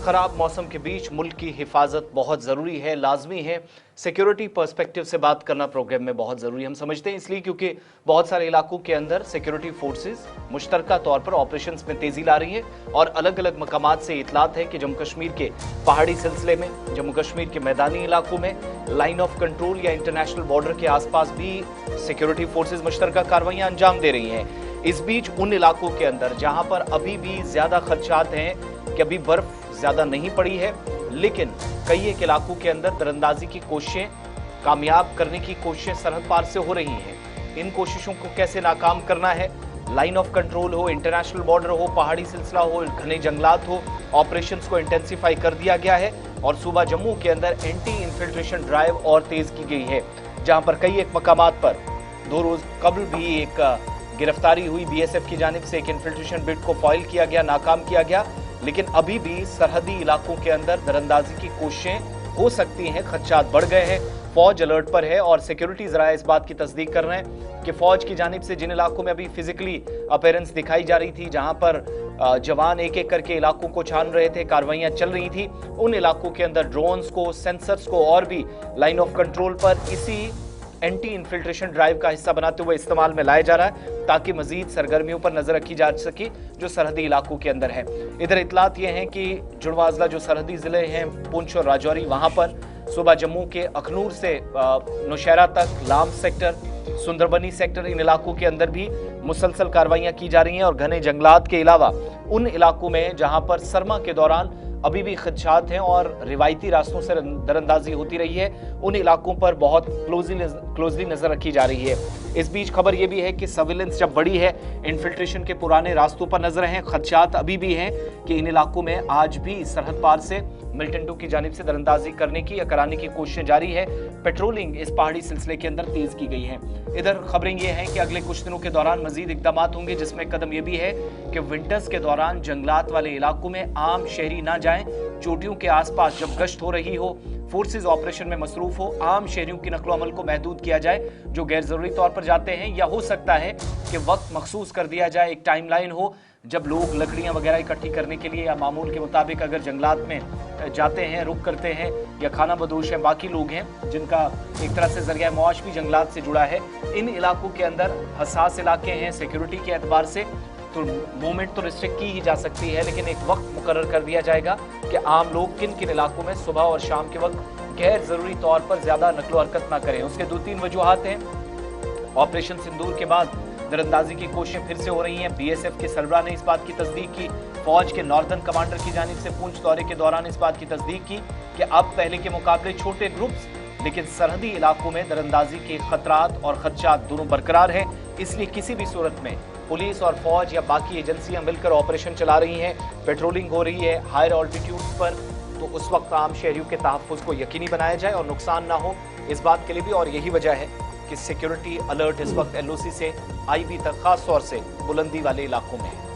खराब मौसम के बीच मुल्क की हिफाजत बहुत ज़रूरी है, लाजमी है। सिक्योरिटी पर्सपेक्टिव से बात करना प्रोग्राम में बहुत ज़रूरी हम समझते हैं, इसलिए क्योंकि बहुत सारे इलाकों के अंदर सिक्योरिटी फोर्सेस मुश्तरका तौर पर ऑपरेशंस में तेज़ी ला रही हैं और अलग अलग मकामात से इतलात है कि जम्मू कश्मीर के पहाड़ी सिलसिले में, जम्मू कश्मीर के मैदानी इलाकों में, लाइन ऑफ कंट्रोल या इंटरनेशनल बॉर्डर के आसपास भी सिक्योरिटी फोर्सेज मुश्तरका कार्रवाइयाँ अंजाम दे रही हैं। इस बीच उन इलाकों के अंदर जहां पर अभी भी ज्यादा खदशात हैं कि अभी बर्फ ज्यादा नहीं पड़ी है, लेकिन कई एक इलाकों के अंदर दरअंदाजी की कोशिशें, कामयाब करने की कोशिशें सरहद पार से हो रही हैं। इन कोशिशों को कैसे नाकाम करना है, लाइन ऑफ कंट्रोल हो, इंटरनेशनल बॉर्डर हो, पहाड़ी सिलसिला हो, घने जंगलात हो, ऑपरेशंस को इंटेंसिफाई कर दिया गया है और सूबा जम्मू के अंदर एंटी इन्फिल्ट्रेशन ड्राइव और तेज की गई है, जहां पर कई एक मकामात पर 2 रोज कबल भी एक गिरफ्तारी हुई। बीएसएफ की जानिब से एक इन्फिल्ट्रेशन बिट को फॉइल किया गया, नाकाम किया गया, लेकिन अभी भी सरहदी इलाकों के अंदर दरअंदाजी की कोशिशें हो सकती हैं, खदशात बढ़ गए हैं। फौज अलर्ट पर है और सिक्योरिटी जराये इस बात की तस्दीक कर रहे हैं कि फौज की जानिब से जिन इलाकों में अभी फिजिकली अपीयरेंस दिखाई जा रही थी, जहां पर जवान एक एक करके इलाकों को छान रहे थे, कार्रवाइयां चल रही थी, उन इलाकों के अंदर ड्रोन्स को, सेंसर्स को और भी लाइन ऑफ कंट्रोल पर इसी एंटी इन्फिल्ट्रेशन ड्राइव का हिस्सा बनाते हुए इस्तेमाल में लाया जा रहा है, ताकि मजीद सरगर्मियों पर नजर रखी जा सके जो सरहदी इलाकों के अंदर है। इधर इतलात ये हैं कि जुड़वा अजला जो सरहदी जिले हैं पुंछ और राजौरी, वहां पर सुबह जम्मू के अखनूर से नौशहरा तक, लाम सेक्टर, सुंदरबनी सेक्टर, इन इलाकों के अंदर भी मुसलसल कार्रवाइयां की जा रही हैं और घने जंगलात के अलावा उन इलाकों में जहां पर सरमा के दौरान अभी भी खदशात हैं और रिवायती रास्तों से दरअंदाजी होती रही है, उन इलाकों पर बहुत क्लोजली नजर रखी जा रही है। इस बीच खबर यह भी है कि सर्विलेंस जब बड़ी है, इन्फिल्ट्रेशन के पुराने रास्तों पर नजर हैं, खदशात अभी भी हैं कि इन इलाकों में आज भी सरहद पार से मिलिटेंटों की जानिब से दरअंदाजी करने की या कराने की कोशिशें जारी है। पेट्रोलिंग इस पहाड़ी सिलसिले के अंदर तेज की गई है। इधर खबरें ये हैं कि अगले कुछ दिनों के दौरान मजीद इकदाम होंगे, जिसमें कदम यह भी है कि विंटर्स के दौरान जंगलात वाले इलाकों में आम शहरी ना जाएं। चोटियों के आसपास जब गश्त हो रही हो, फोर्सेज ऑपरेशन में मसरूफ हो, आम शहरियों की नकलो अमल को महदूद किया जाए जो गैर जरूरी तौर पर जाते हैं, या हो सकता है कि वक्त मखसूस कर दिया जाए, एक टाइमलाइन हो जब लोग लकड़ियां वगैरह इकट्ठी करने के लिए या मामूल के मुताबिक अगर जंगलात में जाते हैं, रुक करते हैं, या खाना बदोश हैं, बाकी लोग हैं जिनका एक तरह से जरिया मौश भी जंगलात से जुड़ा है, इन इलाकों के अंदर हसास इलाके हैं सिक्योरिटी के एतबार से, तो मूवमेंट तो रिस्ट्रिक्ट की ही जा सकती है, लेकिन एक वक्त मुकर्रर कर दिया जाएगा कि आम लोग किन किन इलाकों में सुबह और शाम के वक्त गैर जरूरी तौर पर ज्यादा नकलो हरकत ना करें। उसके 2-3 वजूहात हैं। ऑपरेशन सिंदूर के बाद दरअंदाजी की कोशिशें फिर से हो रही हैं। बीएसएफ के सरबराह ने इस बात की तस्दीक की, फौज के नॉर्दर्न कमांडर की जानिब से पुंछ दौरे के दौरान इस बात की तस्दीक की कि अब पहले के मुकाबले छोटे ग्रुप्स, लेकिन सरहदी इलाकों में दरअंदाजी के खतरात और खदशात दोनों बरकरार हैं। इसलिए किसी भी सूरत में पुलिस और फौज या बाकी एजेंसियां मिलकर ऑपरेशन चला रही हैं, पेट्रोलिंग हो रही है हायर ऑल्टीट्यूड्स पर, तो उस वक्त आम शहरियों के तहफ़्फ़ुज़ को यकीनी बनाया जाए और नुकसान ना हो, इस बात के लिए भी। और यही वजह है कि सिक्योरिटी अलर्ट इस वक्त एलओसी से आईबी तक खास तौर से बुलंदी वाले इलाकों में है।